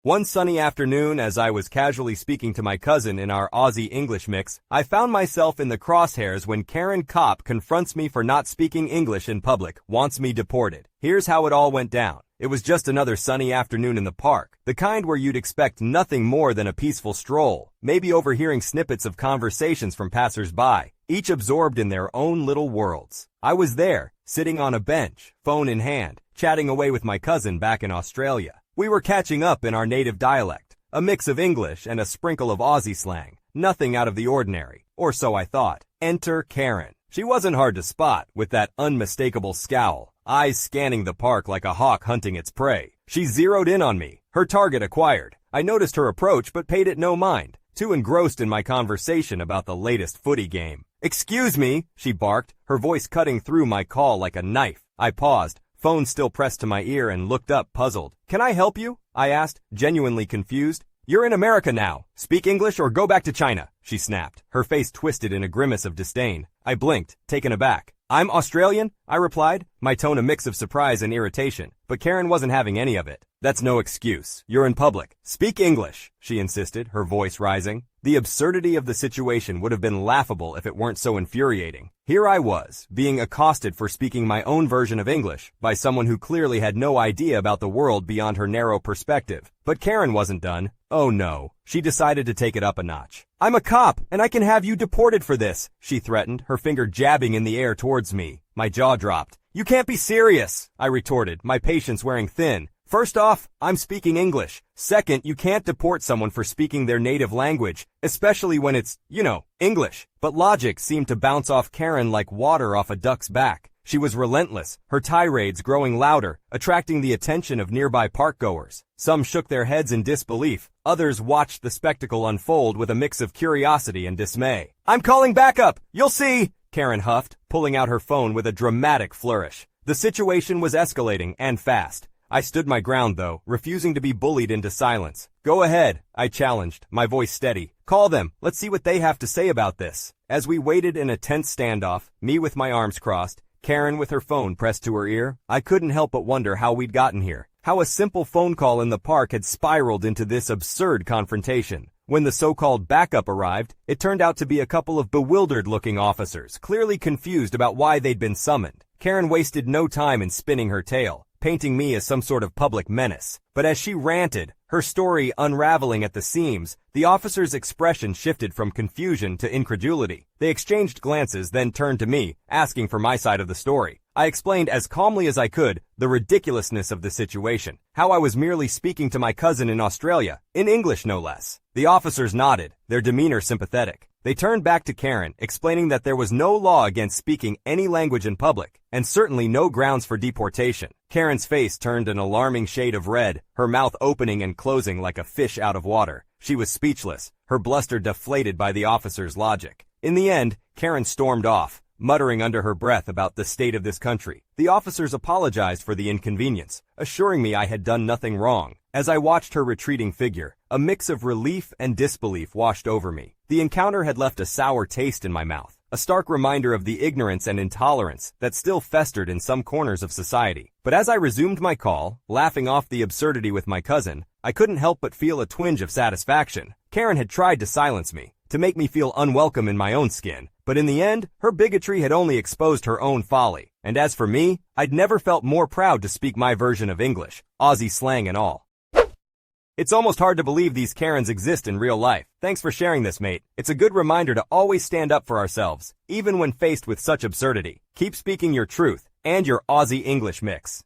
One sunny afternoon, as I was casually speaking to my cousin in our Aussie-English mix, I found myself in the crosshairs when Karen Cop confronts me for not speaking English in public, wants me deported. Here's how it all went down. It was just another sunny afternoon in the park, the kind where you'd expect nothing more than a peaceful stroll, maybe overhearing snippets of conversations from passers-by, each absorbed in their own little worlds. I was there, sitting on a bench, phone in hand, chatting away with my cousin back in Australia. We were catching up in our native dialect, a mix of English and a sprinkle of Aussie slang, nothing out of the ordinary, or so I thought. Enter Karen. She wasn't hard to spot, with that unmistakable scowl, eyes scanning the park like a hawk hunting its prey. She zeroed in on me, her target acquired. I noticed her approach but paid it no mind, too engrossed in my conversation about the latest footy game. "Excuse me," she barked, her voice cutting through my call like a knife. I paused, phone still pressed to my ear, and looked up, puzzled. "Can I help you?" I asked, genuinely confused. "You're in America now. Speak English or go back to China," she snapped, her face twisted in a grimace of disdain. I blinked, taken aback. "I'm Australian," I replied, my tone a mix of surprise and irritation, but Karen wasn't having any of it. "That's no excuse. You're in public. Speak English," she insisted, her voice rising. The absurdity of the situation would have been laughable if it weren't so infuriating. Here I was, being accosted for speaking my own version of English by someone who clearly had no idea about the world beyond her narrow perspective. But Karen wasn't done. Oh no. She decided to take it up a notch. "I'm a cop, and I can have you deported for this," she threatened, her finger jabbing in the air towards me. My jaw dropped. "You can't be serious," I retorted, my patience wearing thin. "First off, I'm speaking English. Second, you can't deport someone for speaking their native language, especially when it's, English." But logic seemed to bounce off Karen like water off a duck's back. She was relentless, her tirades growing louder, attracting the attention of nearby parkgoers. Some shook their heads in disbelief, others watched the spectacle unfold with a mix of curiosity and dismay. "I'm calling backup! You'll see!" Karen huffed, pulling out her phone with a dramatic flourish. The situation was escalating, and fast. I stood my ground, though, refusing to be bullied into silence. "Go ahead," I challenged, my voice steady. "Call them. Let's see what they have to say about this." As we waited in a tense standoff, me with my arms crossed, Karen with her phone pressed to her ear, I couldn't help but wonder how we'd gotten here. How a simple phone call in the park had spiraled into this absurd confrontation. When the so-called backup arrived, it turned out to be a couple of bewildered-looking officers, clearly confused about why they'd been summoned. Karen wasted no time in spinning her tale, painting me as some sort of public menace. But as she ranted, her story unraveling at the seams, the officer's expression shifted from confusion to incredulity. They exchanged glances, then turned to me, asking for my side of the story. I explained as calmly as I could the ridiculousness of the situation, how I was merely speaking to my cousin in Australia, in English no less. The officers nodded, their demeanor sympathetic. They turned back to Karen, explaining that there was no law against speaking any language in public, and certainly no grounds for deportation. Karen's face turned an alarming shade of red, her mouth opening and closing like a fish out of water. She was speechless, her bluster deflated by the officer's logic. In the end, Karen stormed off, muttering under her breath about the state of this country. The officers apologized for the inconvenience, assuring me I had done nothing wrong. As I watched her retreating figure, a mix of relief and disbelief washed over me. The encounter had left a sour taste in my mouth, a stark reminder of the ignorance and intolerance that still festered in some corners of society. But as I resumed my call, laughing off the absurdity with my cousin, I couldn't help but feel a twinge of satisfaction. Karen had tried to silence me, to make me feel unwelcome in my own skin, but in the end, her bigotry had only exposed her own folly. And as for me, I'd never felt more proud to speak my version of English, Aussie slang and all. It's almost hard to believe these Karens exist in real life. Thanks for sharing this, mate. It's a good reminder to always stand up for ourselves, even when faced with such absurdity. Keep speaking your truth, and your Aussie English mix.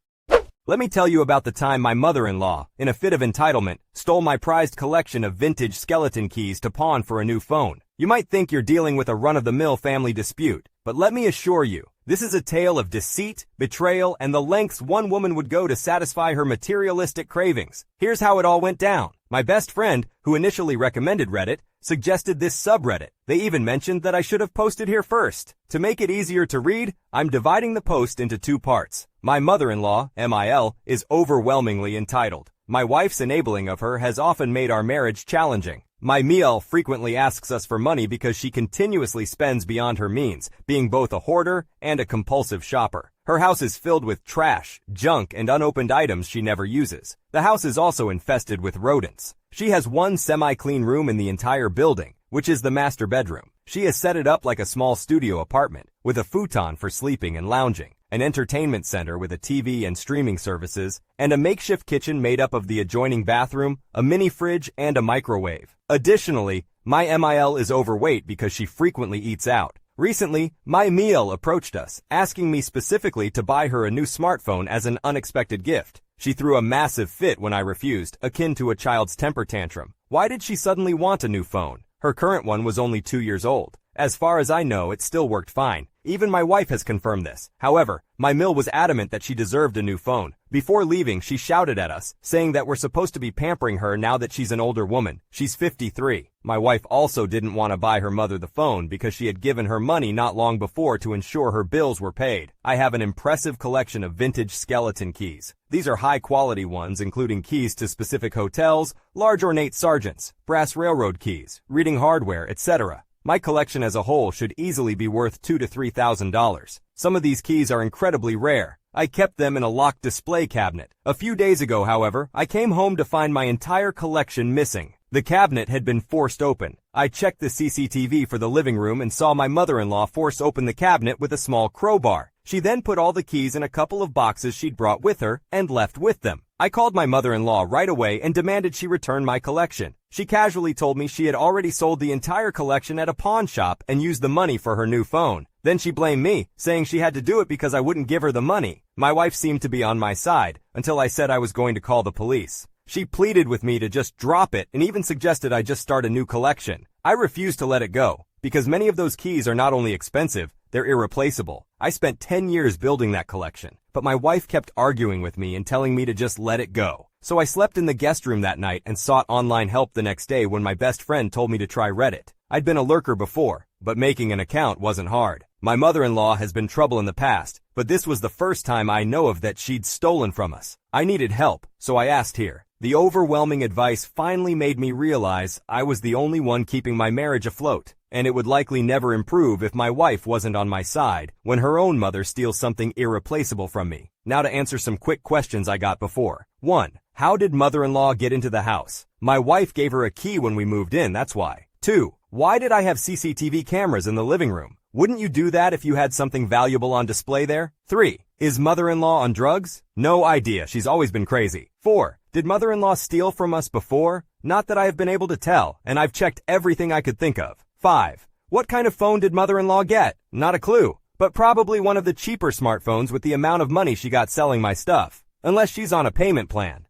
Let me tell you about the time my mother-in-law, in a fit of entitlement, stole my prized collection of vintage skeleton keys to pawn for a new phone. You might think you're dealing with a run-of-the-mill family dispute, but let me assure you, this is a tale of deceit, betrayal, and the lengths one woman would go to satisfy her materialistic cravings. Here's how it all went down. My best friend, who initially recommended Reddit, suggested this subreddit. They even mentioned that I should have posted here first. To make it easier to read, I'm dividing the post into two parts. My mother-in-law, MIL, is overwhelmingly entitled. My wife's enabling of her has often made our marriage challenging. My Miel frequently asks us for money because she continuously spends beyond her means, being both a hoarder and a compulsive shopper. Her house is filled with trash, junk, and unopened items she never uses. The house is also infested with rodents. She has one semi-clean room in the entire building, which is the master bedroom. She has set it up like a small studio apartment, with a futon for sleeping and lounging, an entertainment center with a TV and streaming services, and a makeshift kitchen made up of the adjoining bathroom, a mini fridge, and a microwave. Additionally, my MIL is overweight because she frequently eats out. Recently, my meal approached us, asking me specifically to buy her a new smartphone as an unexpected gift. She threw a massive fit when I refused, akin to a child's temper tantrum. Why did she suddenly want a new phone? Her current one was only 2 years old. As far as I know, it still worked fine. Even my wife has confirmed this. However, my mill was adamant that she deserved a new phone. Before leaving, she shouted at us, saying that we're supposed to be pampering her now that she's an older woman. She's 53. My wife also didn't want to buy her mother the phone because she had given her money not long before to ensure her bills were paid. I have an impressive collection of vintage skeleton keys. These are high-quality ones, including keys to specific hotels, large ornate sergeants, brass railroad keys, reading hardware, etc. My collection as a whole should easily be worth $2,000 to $3,000. Some of these keys are incredibly rare. I kept them in a locked display cabinet. A few days ago, however, I came home to find my entire collection missing. The cabinet had been forced open. I checked the CCTV for the living room and saw my mother-in-law force open the cabinet with a small crowbar. She then put all the keys in a couple of boxes she'd brought with her and left with them. I called my mother-in-law right away and demanded she return my collection. She casually told me she had already sold the entire collection at a pawn shop and used the money for her new phone. Then she blamed me, saying she had to do it because I wouldn't give her the money. My wife seemed to be on my side, until I said I was going to call the police. She pleaded with me to just drop it and even suggested I just start a new collection. I refused to let it go, because many of those keys are not only expensive, they're irreplaceable. I spent 10 years building that collection, but my wife kept arguing with me and telling me to just let it go. So I slept in the guest room that night and sought online help the next day when my best friend told me to try Reddit. I'd been a lurker before, but making an account wasn't hard. My mother-in-law has been trouble in the past, but this was the first time I know of that she'd stolen from us. I needed help, so I asked here. The overwhelming advice finally made me realize I was the only one keeping my marriage afloat, and it would likely never improve if my wife wasn't on my side when her own mother steals something irreplaceable from me. Now to answer some quick questions I got before. 1. How did mother-in-law get into the house? My wife gave her a key when we moved in, that's why. 2. Why did I have CCTV cameras in the living room? Wouldn't you do that if you had something valuable on display there? 3. Is mother-in-law on drugs? No idea, she's always been crazy. 4. Did mother-in-law steal from us before? Not that I have been able to tell, and I've checked everything I could think of. 5. What kind of phone did mother-in-law get? Not a clue, but probably one of the cheaper smartphones with the amount of money she got selling my stuff, unless she's on a payment plan.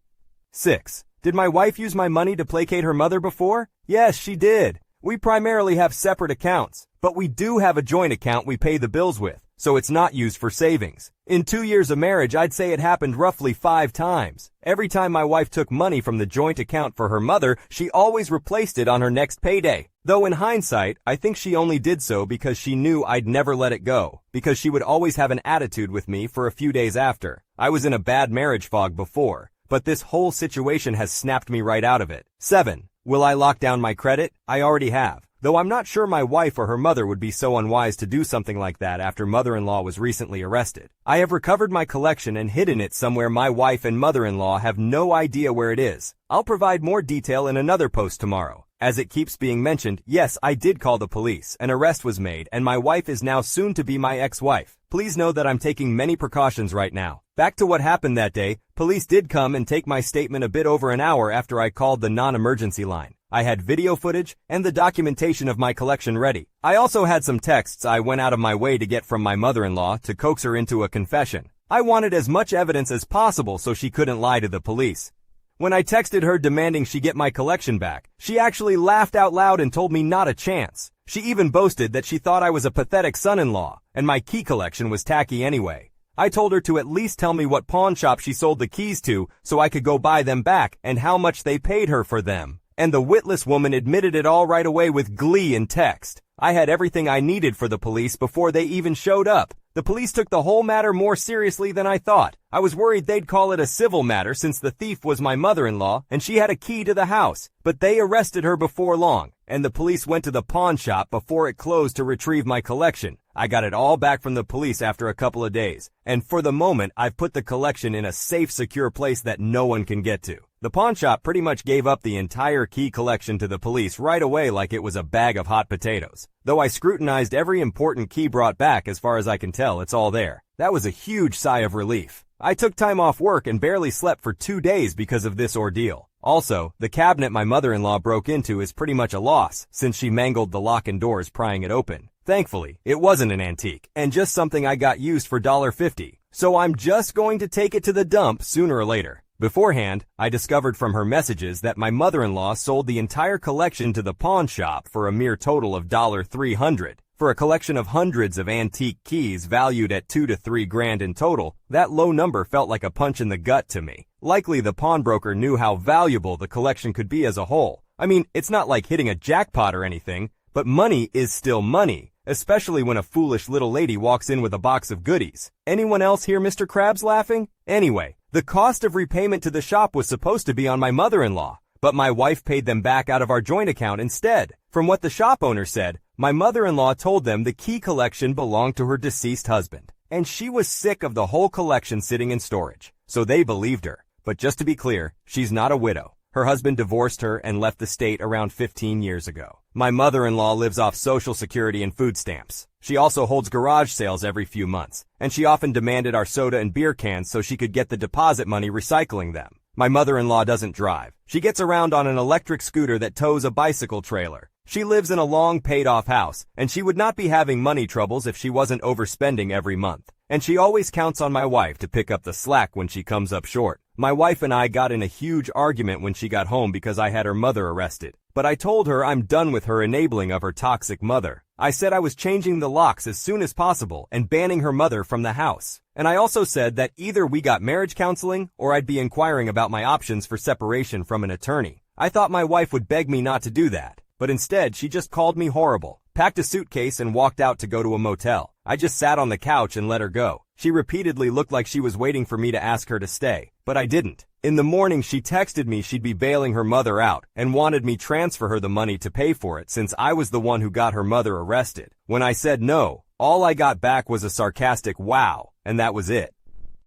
6. Did my wife use my money to placate her mother before? Yes, she did. We primarily have separate accounts, but we do have a joint account we pay the bills with, so it's not used for savings. In 2 years of marriage, I'd say it happened roughly 5 times. Every time my wife took money from the joint account for her mother, she always replaced it on her next payday. Though in hindsight, I think she only did so because she knew I'd never let it go, because she would always have an attitude with me for a few days after. I was in a bad marriage fog before, but this whole situation has snapped me right out of it. 7. Will I lock down my credit? I already have. Though I'm not sure my wife or her mother would be so unwise to do something like that after mother-in-law was recently arrested. I have recovered my collection and hidden it somewhere my wife and mother-in-law have no idea where it is. I'll provide more detail in another post tomorrow. As it keeps being mentioned, yes, I did call the police, an arrest was made, and my wife is now soon to be my ex-wife. Please know that I'm taking many precautions right now. Back to what happened that day, police did come and take my statement a bit over an hour after I called the non-emergency line. I had video footage and the documentation of my collection ready. I also had some texts I went out of my way to get from my mother-in-law to coax her into a confession. I wanted as much evidence as possible so she couldn't lie to the police. When I texted her demanding she get my collection back, she actually laughed out loud and told me not a chance. She even boasted that she thought I was a pathetic son-in-law, and my key collection was tacky anyway. I told her to at least tell me what pawn shop she sold the keys to so I could go buy them back and how much they paid her for them. And the witless woman admitted it all right away with glee in text. I had everything I needed for the police before they even showed up. The police took the whole matter more seriously than I thought. I was worried they'd call it a civil matter since the thief was my mother-in-law and she had a key to the house. But they arrested her before long, and the police went to the pawn shop before it closed to retrieve my collection. I got it all back from the police after a couple of days, and for the moment, I've put the collection in a safe, secure place that no one can get to. The pawn shop pretty much gave up the entire key collection to the police right away like it was a bag of hot potatoes. Though I scrutinized every important key brought back, as far as I can tell, it's all there. That was a huge sigh of relief. I took time off work and barely slept for 2 days because of this ordeal. Also, the cabinet my mother-in-law broke into is pretty much a loss, since she mangled the lock and doors prying it open. Thankfully, it wasn't an antique, and just something I got used for $1.50, so I'm just going to take it to the dump sooner or later. Beforehand, I discovered from her messages that my mother-in-law sold the entire collection to the pawn shop for a mere total of $300. For a collection of hundreds of antique keys valued at $2 to $3 grand in total, that low number felt like a punch in the gut to me. Likely the pawnbroker knew how valuable the collection could be as a whole. I mean, it's not like hitting a jackpot or anything, but money is still money, especially when a foolish little lady walks in with a box of goodies. Anyone else hear Mr. Krabs laughing? Anyway, the cost of repayment to the shop was supposed to be on my mother-in-law, but my wife paid them back out of our joint account instead. From what the shop owner said, my mother-in-law told them the key collection belonged to her deceased husband, and she was sick of the whole collection sitting in storage, so they believed her. But just to be clear, she's not a widow. Her husband divorced her and left the state around 15 years ago. My mother-in-law lives off Social Security and food stamps. She also holds garage sales every few months, and she often demanded our soda and beer cans so she could get the deposit money recycling them. My mother-in-law doesn't drive. She gets around on an electric scooter that tows a bicycle trailer. She lives in a long paid-off house, and she would not be having money troubles if she wasn't overspending every month. And she always counts on my wife to pick up the slack when she comes up short. My wife and I got in a huge argument when she got home because I had her mother arrested. But I told her I'm done with her enabling of her toxic mother. I said I was changing the locks as soon as possible and banning her mother from the house. And I also said that either we got marriage counseling or I'd be inquiring about my options for separation from an attorney. I thought my wife would beg me not to do that, but instead she just called me horrible, packed a suitcase and walked out to go to a motel. I just sat on the couch and let her go. She repeatedly looked like she was waiting for me to ask her to stay, but I didn't. In the morning, she texted me she'd be bailing her mother out and wanted me transfer her the money to pay for it since I was the one who got her mother arrested. When I said no, all I got back was a sarcastic wow, and that was it.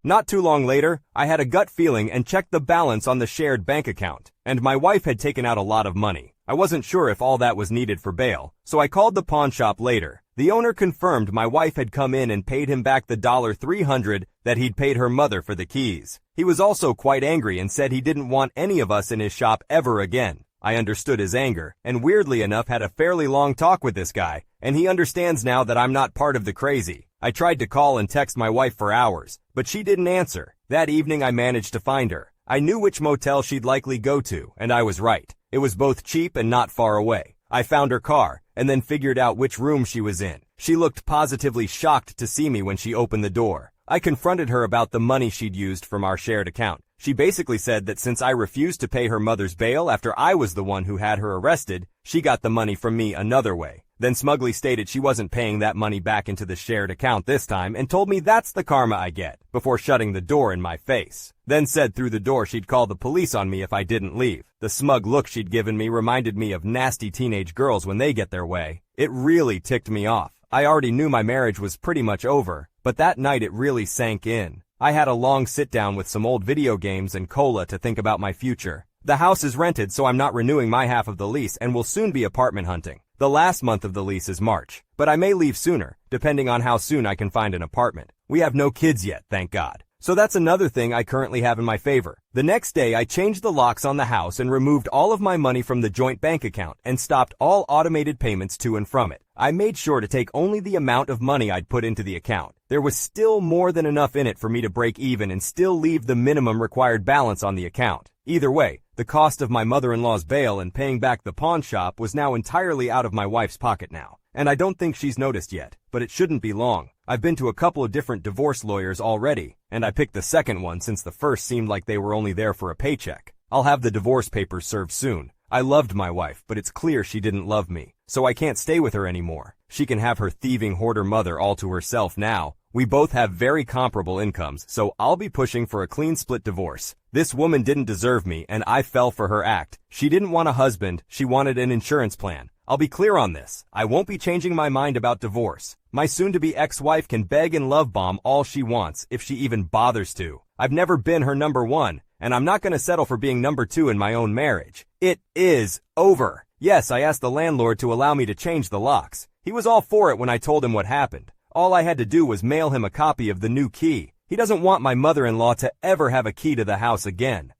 Not too long later, I had a gut feeling and checked the balance on the shared bank account, and my wife had taken out a lot of money. I wasn't sure if all that was needed for bail, so I called the pawn shop later. The owner confirmed my wife had come in and paid him back the $300 that he'd paid her mother for the keys. He was also quite angry and said he didn't want any of us in his shop ever again. I understood his anger, and weirdly enough had a fairly long talk with this guy, and he understands now that I'm not part of the crazy. I tried to call and text my wife for hours, but she didn't answer. That evening I managed to find her. I knew which motel she'd likely go to, and I was right. It was both cheap and not far away. I found her car, and then figured out which room she was in. She looked positively shocked to see me when she opened the door. I confronted her about the money she'd used from our shared account. She basically said that since I refused to pay her mother's bail after I was the one who had her arrested, she got the money from me another way. Then smugly stated she wasn't paying that money back into the shared account this time and told me that's the karma I get, before shutting the door in my face. Then said through the door she'd call the police on me if I didn't leave. The smug look she'd given me reminded me of nasty teenage girls when they get their way. It really ticked me off. I already knew my marriage was pretty much over, but that night it really sank in. I had a long sit-down with some old video games and cola to think about my future. The house is rented, so I'm not renewing my half of the lease and will soon be apartment hunting. The last month of the lease is March, but I may leave sooner, depending on how soon I can find an apartment. We have no kids yet, thank God. So that's another thing I currently have in my favor. The next day, I changed the locks on the house and removed all of my money from the joint bank account and stopped all automated payments to and from it. I made sure to take only the amount of money I'd put into the account. There was still more than enough in it for me to break even and still leave the minimum required balance on the account. Either way, the cost of my mother-in-law's bail and paying back the pawn shop was now entirely out of my wife's pocket now. And I don't think she's noticed yet, but it shouldn't be long. I've been to a couple of different divorce lawyers already, and I picked the second one since the first seemed like they were only there for a paycheck. I'll have the divorce papers served soon. I loved my wife, but it's clear she didn't love me, so I can't stay with her anymore. She can have her thieving hoarder mother all to herself now. We both have very comparable incomes, so I'll be pushing for a clean split divorce. This woman didn't deserve me, and I fell for her act. She didn't want a husband, she wanted an insurance plan. I'll be clear on this. I won't be changing my mind about divorce. My soon-to-be ex-wife can beg and love bomb all she wants, if she even bothers to. I've never been her number one, and I'm not gonna settle for being number two in my own marriage. It is over. Yes, I asked the landlord to allow me to change the locks. He was all for it when I told him what happened. All I had to do was mail him a copy of the new key. He doesn't want my mother-in-law to ever have a key to the house again.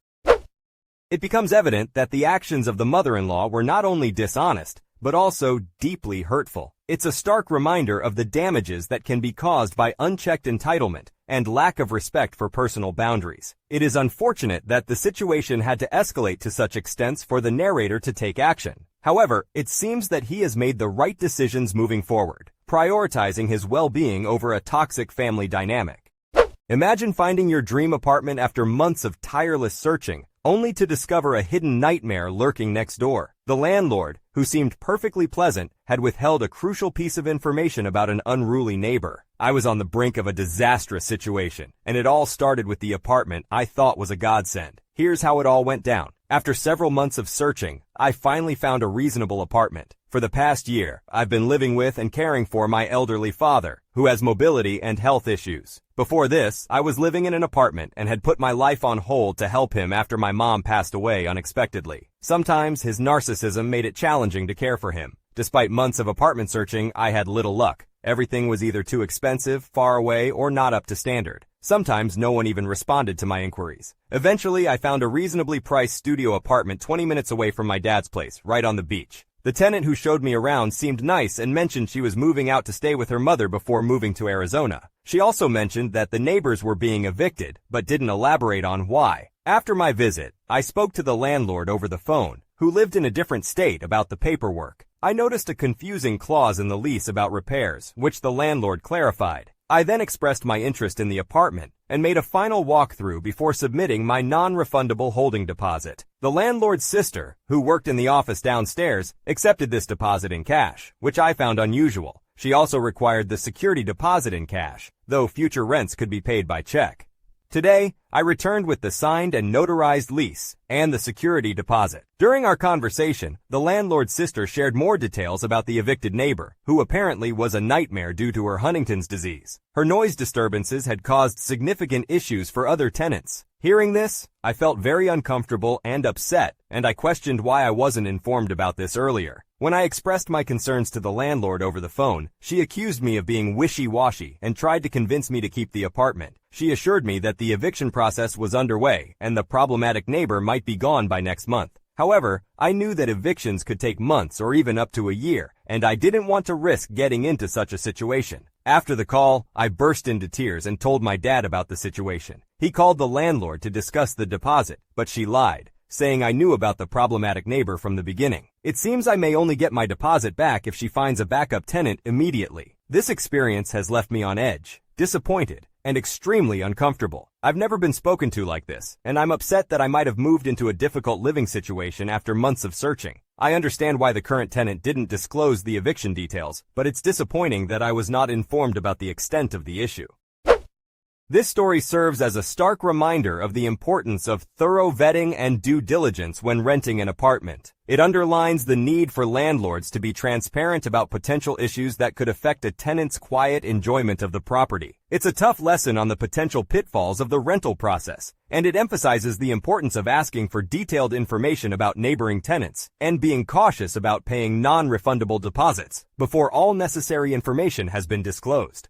It becomes evident that the actions of the mother-in-law were not only dishonest, but also deeply hurtful. It's a stark reminder of the damages that can be caused by unchecked entitlement and lack of respect for personal boundaries. It is unfortunate that the situation had to escalate to such extents for the narrator to take action. However, it seems that he has made the right decisions moving forward, prioritizing his well-being over a toxic family dynamic. Imagine finding your dream apartment after months of tireless searching, only to discover a hidden nightmare lurking next door. The landlord, who seemed perfectly pleasant, had withheld a crucial piece of information about an unruly neighbor. I was on the brink of a disastrous situation, and it all started with the apartment I thought was a godsend. Here's how it all went down. After several months of searching, I finally found a reasonable apartment. For the past year, I've been living with and caring for my elderly father, who has mobility and health issues. Before this, I was living in an apartment and had put my life on hold to help him after my mom passed away unexpectedly. Sometimes his narcissism made it challenging to care for him. Despite months of apartment searching, I had little luck. Everything was either too expensive, far away, or not up to standard. Sometimes no one even responded to my inquiries. Eventually, I found a reasonably priced studio apartment 20 minutes away from my dad's place, right on the beach. The tenant who showed me around seemed nice and mentioned she was moving out to stay with her mother before moving to Arizona. She also mentioned that the neighbors were being evicted, but didn't elaborate on why. After my visit, I spoke to the landlord over the phone, who lived in a different state, about the paperwork. I noticed a confusing clause in the lease about repairs, which the landlord clarified. I then expressed my interest in the apartment and made a final walkthrough before submitting my non-refundable holding deposit. The landlord's sister, who worked in the office downstairs, accepted this deposit in cash, which I found unusual. She also required the security deposit in cash, though future rents could be paid by check. Today, I returned with the signed and notarized lease and the security deposit. During our conversation, the landlord's sister shared more details about the evicted neighbor, who apparently was a nightmare due to her Huntington's disease. Her noise disturbances had caused significant issues for other tenants. Hearing this, I felt very uncomfortable and upset, and I questioned why I wasn't informed about this earlier. When I expressed my concerns to the landlord over the phone, she accused me of being wishy-washy and tried to convince me to keep the apartment. She assured me that the eviction process was underway and the problematic neighbor might be gone by next month. However, I knew that evictions could take months or even up to a year, and I didn't want to risk getting into such a situation. After the call, I burst into tears and told my dad about the situation. He called the landlord to discuss the deposit, but she lied, saying I knew about the problematic neighbor from the beginning. It seems I may only get my deposit back if she finds a backup tenant immediately. This experience has left me on edge, disappointed, and extremely uncomfortable. I've never been spoken to like this, and I'm upset that I might have moved into a difficult living situation after months of searching. I understand why the current tenant didn't disclose the eviction details, but it's disappointing that I was not informed about the extent of the issue. This story serves as a stark reminder of the importance of thorough vetting and due diligence when renting an apartment. It underlines the need for landlords to be transparent about potential issues that could affect a tenant's quiet enjoyment of the property. It's a tough lesson on the potential pitfalls of the rental process, and it emphasizes the importance of asking for detailed information about neighboring tenants and being cautious about paying non-refundable deposits before all necessary information has been disclosed.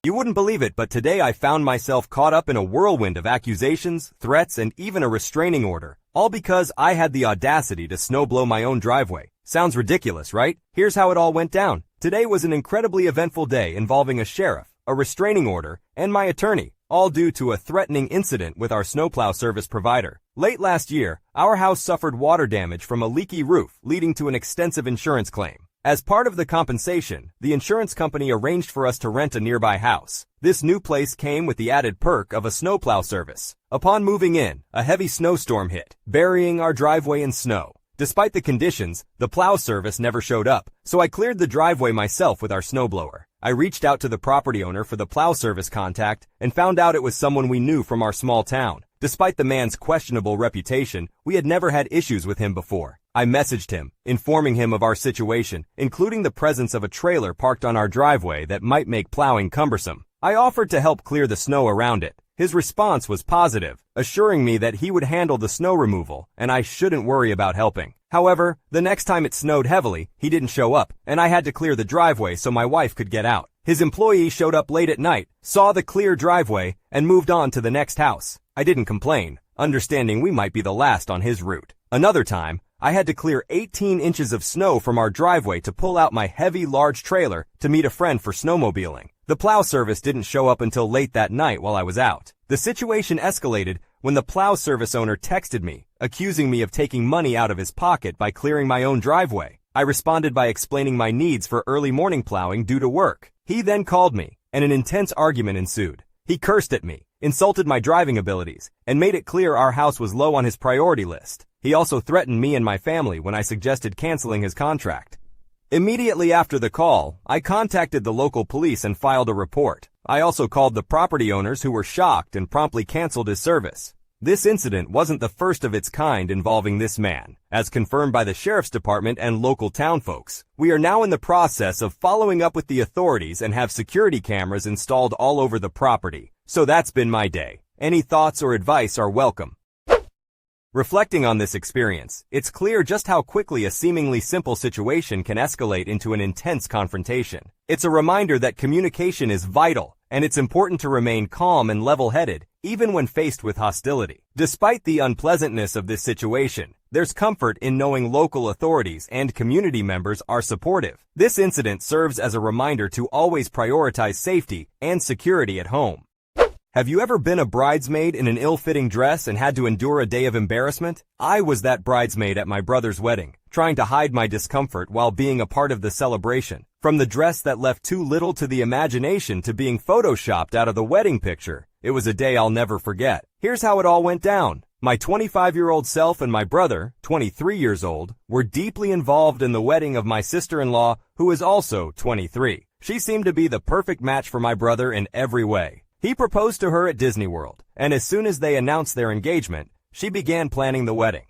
You wouldn't believe it, but today I found myself caught up in a whirlwind of accusations, threats, and even a restraining order, all because I had the audacity to snowblow my own driveway. Sounds ridiculous, right? Here's how it all went down. Today was an incredibly eventful day involving a sheriff, a restraining order, and my attorney, all due to a threatening incident with our snowplow service provider. Late last year, our house suffered water damage from a leaky roof, leading to an extensive insurance claim. As part of the compensation, the insurance company arranged for us to rent a nearby house. This new place came with the added perk of a snowplow service. Upon moving in, a heavy snowstorm hit, burying our driveway in snow. Despite the conditions, the plow service never showed up, so I cleared the driveway myself with our snowblower. I reached out to the property owner for the plow service contact and found out it was someone we knew from our small town. Despite the man's questionable reputation, we had never had issues with him before. I messaged him, informing him of our situation, including the presence of a trailer parked on our driveway that might make plowing cumbersome. I offered to help clear the snow around it. His response was positive, assuring me that he would handle the snow removal and I shouldn't worry about helping. However, the next time it snowed heavily, he didn't show up, and I had to clear the driveway so my wife could get out. His employee showed up late at night, saw the clear driveway, and moved on to the next house. I didn't complain, understanding we might be the last on his route. Another time, I had to clear 18 inches of snow from our driveway to pull out my heavy, large trailer to meet a friend for snowmobiling. The plow service didn't show up until late that night while I was out. The situation escalated when the plow service owner texted me, accusing me of taking money out of his pocket by clearing my own driveway. I responded by explaining my needs for early morning plowing due to work. He then called me, and an intense argument ensued. He cursed at me, insulted my driving abilities, and made it clear our house was low on his priority list. He also threatened me and my family when I suggested canceling his contract. Immediately after the call, I contacted the local police and filed a report. I also called the property owners who were shocked and promptly canceled his service. This incident wasn't the first of its kind involving this man, as confirmed by the sheriff's department and local townfolks. We are now in the process of following up with the authorities and have security cameras installed all over the property. So that's been my day. Any thoughts or advice are welcome. Reflecting on this experience, it's clear just how quickly a seemingly simple situation can escalate into an intense confrontation. It's a reminder that communication is vital, and it's important to remain calm and level-headed, even when faced with hostility. Despite the unpleasantness of this situation, there's comfort in knowing local authorities and community members are supportive. This incident serves as a reminder to always prioritize safety and security at home. Have you ever been a bridesmaid in an ill-fitting dress and had to endure a day of embarrassment? I was that bridesmaid at my brother's wedding, trying to hide my discomfort while being a part of the celebration. From the dress that left too little to the imagination to being photoshopped out of the wedding picture, it was a day I'll never forget. Here's how it all went down. My 25-year-old self and my brother, 23 years old, were deeply involved in the wedding of my sister-in-law, who is also 23. She seemed to be the perfect match for my brother in every way. He proposed to her at Disney World, and as soon as they announced their engagement, she began planning the wedding.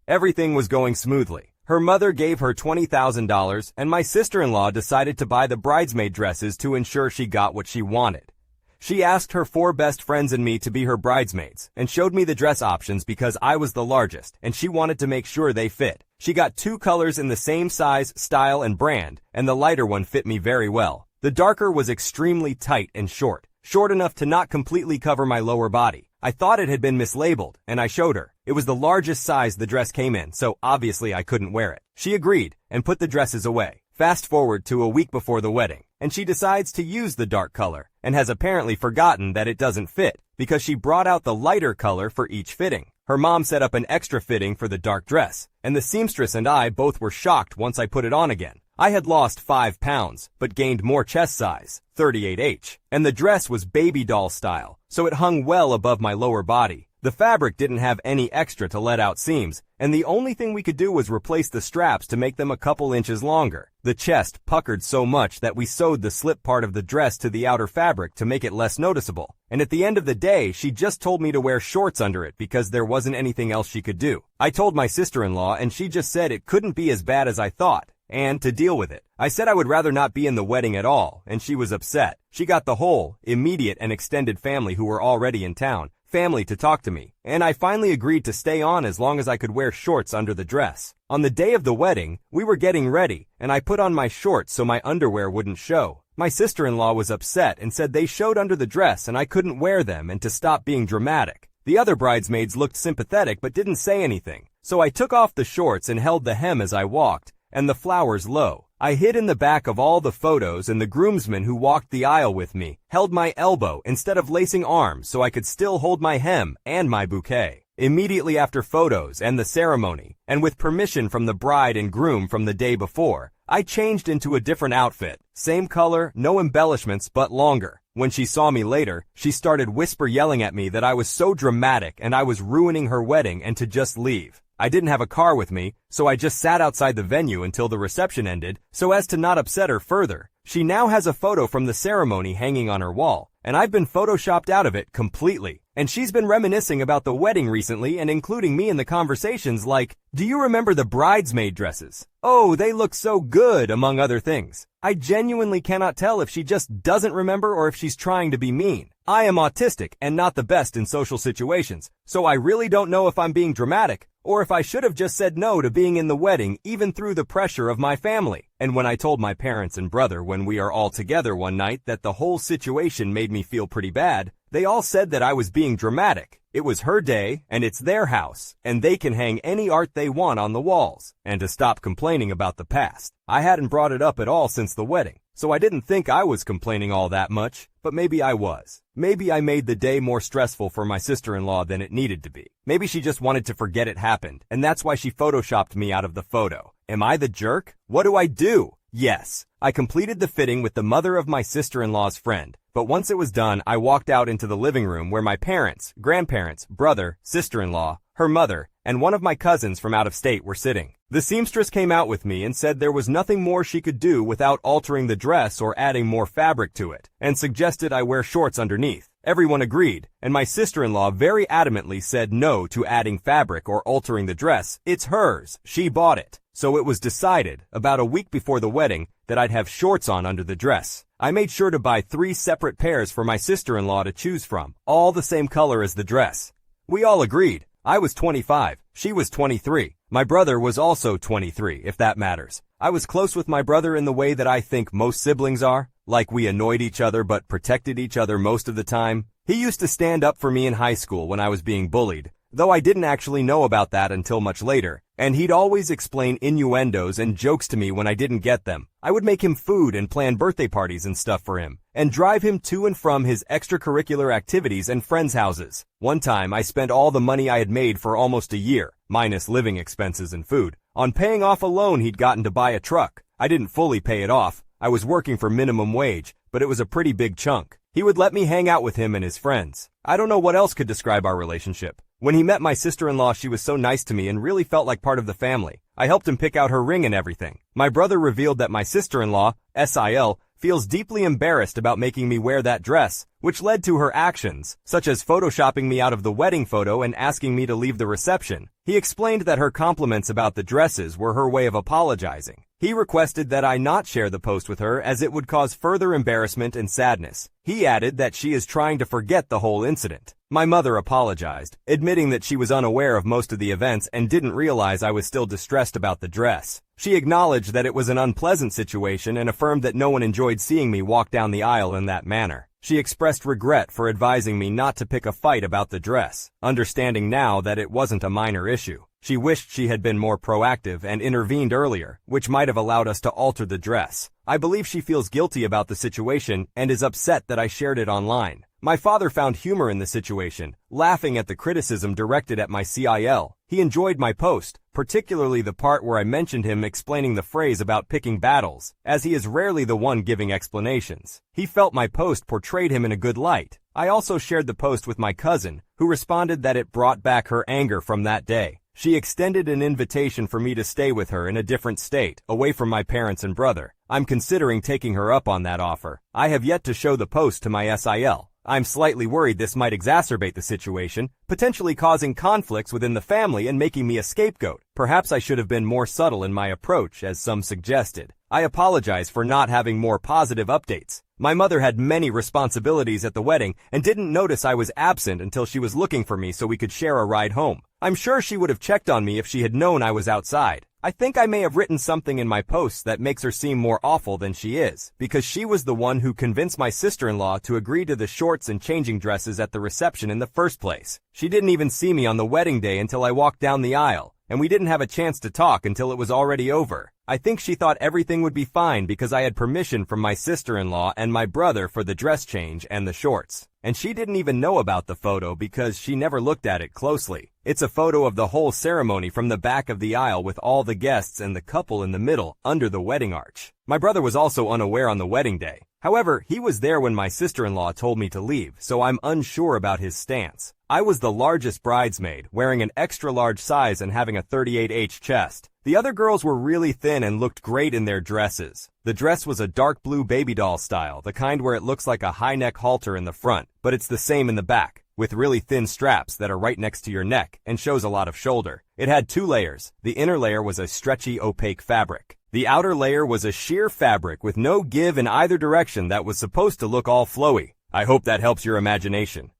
Everything was going smoothly. Her mother gave her $20,000, and my sister-in-law decided to buy the bridesmaid dresses to ensure she got what she wanted. She asked her 4 best friends and me to be her bridesmaids, and showed me the dress options because I was the largest, and she wanted to make sure they fit. She got 2 colors in the same size, style, and brand, and the lighter one fit me very well. The darker was extremely tight and short enough to not completely cover my lower body. I thought it had been mislabeled, and I showed her. It was the largest size the dress came in, so obviously I couldn't wear it. She agreed, and put the dresses away. Fast forward to a week before the wedding, and she decides to use the dark color, and has apparently forgotten that it doesn't fit, because she brought out the lighter color for each fitting. Her mom set up an extra fitting for the dark dress, and the seamstress and I both were shocked once I put it on again. I had lost 5 pounds, but gained more chest size, 38H, and the dress was baby doll style, so it hung well above my lower body. The fabric didn't have any extra to let out seams, and the only thing we could do was replace the straps to make them a couple inches longer. The chest puckered so much that we sewed the slip part of the dress to the outer fabric to make it less noticeable. And at the end of the day, she just told me to wear shorts under it because there wasn't anything else she could do. I told my sister-in-law, and she just said it couldn't be as bad as I thought. And to deal with it, I said I would rather not be in the wedding at all, and she was upset. She got the whole, immediate and extended family who were already in town, family to talk to me, and I finally agreed to stay on as long as I could wear shorts under the dress. On the day of the wedding, we were getting ready, and I put on my shorts so my underwear wouldn't show. My sister-in-law was upset and said they showed under the dress and I couldn't wear them and to stop being dramatic. The other bridesmaids looked sympathetic but didn't say anything, so I took off the shorts and held the hem as I walked, and the flowers low. I hid in the back of all the photos, and the groomsmen who walked the aisle with me held my elbow instead of lacing arms so I could still hold my hem and my bouquet. Immediately after photos and the ceremony, and with permission from the bride and groom from the day before, I changed into a different outfit. Same color, no embellishments, but longer. When she saw me later, she started yelling at me that I was so dramatic and I was ruining her wedding and to just leave. I didn't have a car with me, so I just sat outside the venue until the reception ended, so as to not upset her further. She now has a photo from the ceremony hanging on her wall, and I've been photoshopped out of it completely. and she's been reminiscing about the wedding recently and including me in the conversations like, "Do you remember the bridesmaid dresses? Oh, they look so good," among other things. I genuinely cannot tell if she just doesn't remember or if she's trying to be mean. I am autistic and not the best in social situations, so I really don't know if I'm being dramatic or if I should have just said no to being in the wedding even through the pressure of my family. And when I told my parents and brother when we are all together one night that the whole situation made me feel pretty bad, they all said that I was being dramatic. It was her day, and it's their house, and they can hang any art they want on the walls, and to stop complaining about the past. I hadn't brought it up at all since the wedding, so I didn't think I was complaining all that much, but maybe I was. Maybe I made the day more stressful for my sister-in-law than it needed to be. Maybe she just wanted to forget it happened, and that's why she photoshopped me out of the photo. Am I the jerk? What do I do? Yes, I completed the fitting with the mother of my sister-in-law's friend, but once it was done, I walked out into the living room where my parents, grandparents, brother, sister-in-law, her mother, and one of my cousins from out of state were sitting. The seamstress came out with me and said there was nothing more she could do without altering the dress or adding more fabric to it, and suggested I wear shorts underneath. Everyone agreed, and my sister-in-law very adamantly said no to adding fabric or altering the dress. It's hers. She bought it. So it was decided, about a week before the wedding, that I'd have shorts on under the dress. I made sure to buy 3 separate pairs for my sister-in-law to choose from, all the same color as the dress. We all agreed. I was 25. She was 23. My brother was also 23, if that matters. I was close with my brother in the way that I think most siblings are, like we annoyed each other but protected each other most of the time. He used to stand up for me in high school when I was being bullied, though I didn't actually know about that until much later, and he'd always explain innuendos and jokes to me when I didn't get them. I would make him food and plan birthday parties and stuff for him, and drive him to and from his extracurricular activities and friends' houses. One time, I spent all the money I had made for almost a year, minus living expenses and food, on paying off a loan he'd gotten to buy a truck. I didn't fully pay it off. I was working for minimum wage, but it was a pretty big chunk. He would let me hang out with him and his friends. I don't know what else could describe our relationship. When he met my sister-in-law, she was so nice to me and really felt like part of the family. I helped him pick out her ring and everything. My brother revealed that my sister-in-law, SIL, feels deeply embarrassed about making me wear that dress, which led to her actions, such as photoshopping me out of the wedding photo and asking me to leave the reception. He explained that her compliments about the dresses were her way of apologizing. He requested that I not share the post with her as it would cause further embarrassment and sadness. He added that she is trying to forget the whole incident. My mother apologized, admitting that she was unaware of most of the events and didn't realize I was still distressed about the dress. She acknowledged that it was an unpleasant situation and affirmed that no one enjoyed seeing me walk down the aisle in that manner. She expressed regret for advising me not to pick a fight about the dress, understanding now that it wasn't a minor issue. She wished she had been more proactive and intervened earlier, which might have allowed us to alter the dress. I believe she feels guilty about the situation and is upset that I shared it online. My father found humor in the situation, laughing at the criticism directed at my CIL. He enjoyed my post, particularly the part where I mentioned him explaining the phrase about picking battles, as he is rarely the one giving explanations. He felt my post portrayed him in a good light. I also shared the post with my cousin, who responded that it brought back her anger from that day. She extended an invitation for me to stay with her in a different state, away from my parents and brother. I'm considering taking her up on that offer. I have yet to show the post to my SIL. I'm slightly worried this might exacerbate the situation, potentially causing conflicts within the family and making me a scapegoat. Perhaps I should have been more subtle in my approach, as some suggested. I apologize for not having more positive updates. My mother had many responsibilities at the wedding and didn't notice I was absent until she was looking for me so we could share a ride home. I'm sure she would have checked on me if she had known I was outside. I think I may have written something in my posts that makes her seem more awful than she is, because she was the one who convinced my sister-in-law to agree to the shorts and changing dresses at the reception in the first place. She didn't even see me on the wedding day until I walked down the aisle, and we didn't have a chance to talk until it was already over. I think she thought everything would be fine because I had permission from my sister-in-law and my brother for the dress change and the shorts. And she didn't even know about the photo because she never looked at it closely. It's a photo of the whole ceremony from the back of the aisle with all the guests and the couple in the middle under the wedding arch. My brother was also unaware on the wedding day. However, he was there when my sister-in-law told me to leave, so I'm unsure about his stance. I was the largest bridesmaid, wearing an extra-large size and having a 38H chest. The other girls were really thin and looked great in their dresses. The dress was a dark blue baby doll style, the kind where it looks like a high-neck halter in the front, but it's the same in the back. with really thin straps that are right next to your neck and shows a lot of shoulder. It had 2 layers. The inner layer was a stretchy, opaque fabric. The outer layer was a sheer fabric with no give in either direction that was supposed to look all flowy. I hope that helps your imagination.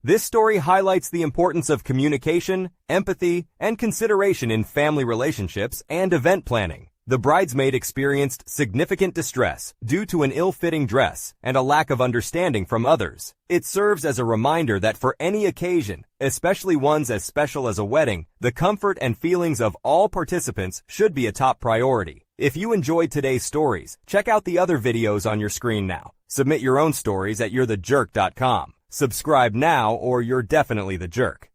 This story highlights the importance of communication, empathy, and consideration in family relationships and event planning. The bridesmaid experienced significant distress due to an ill-fitting dress and a lack of understanding from others. It serves as a reminder that for any occasion, especially ones as special as a wedding, the comfort and feelings of all participants should be a top priority. If you enjoyed today's stories, check out the other videos on your screen now. Submit your own stories at you'rethejerk.com. Subscribe now or you're definitely the jerk.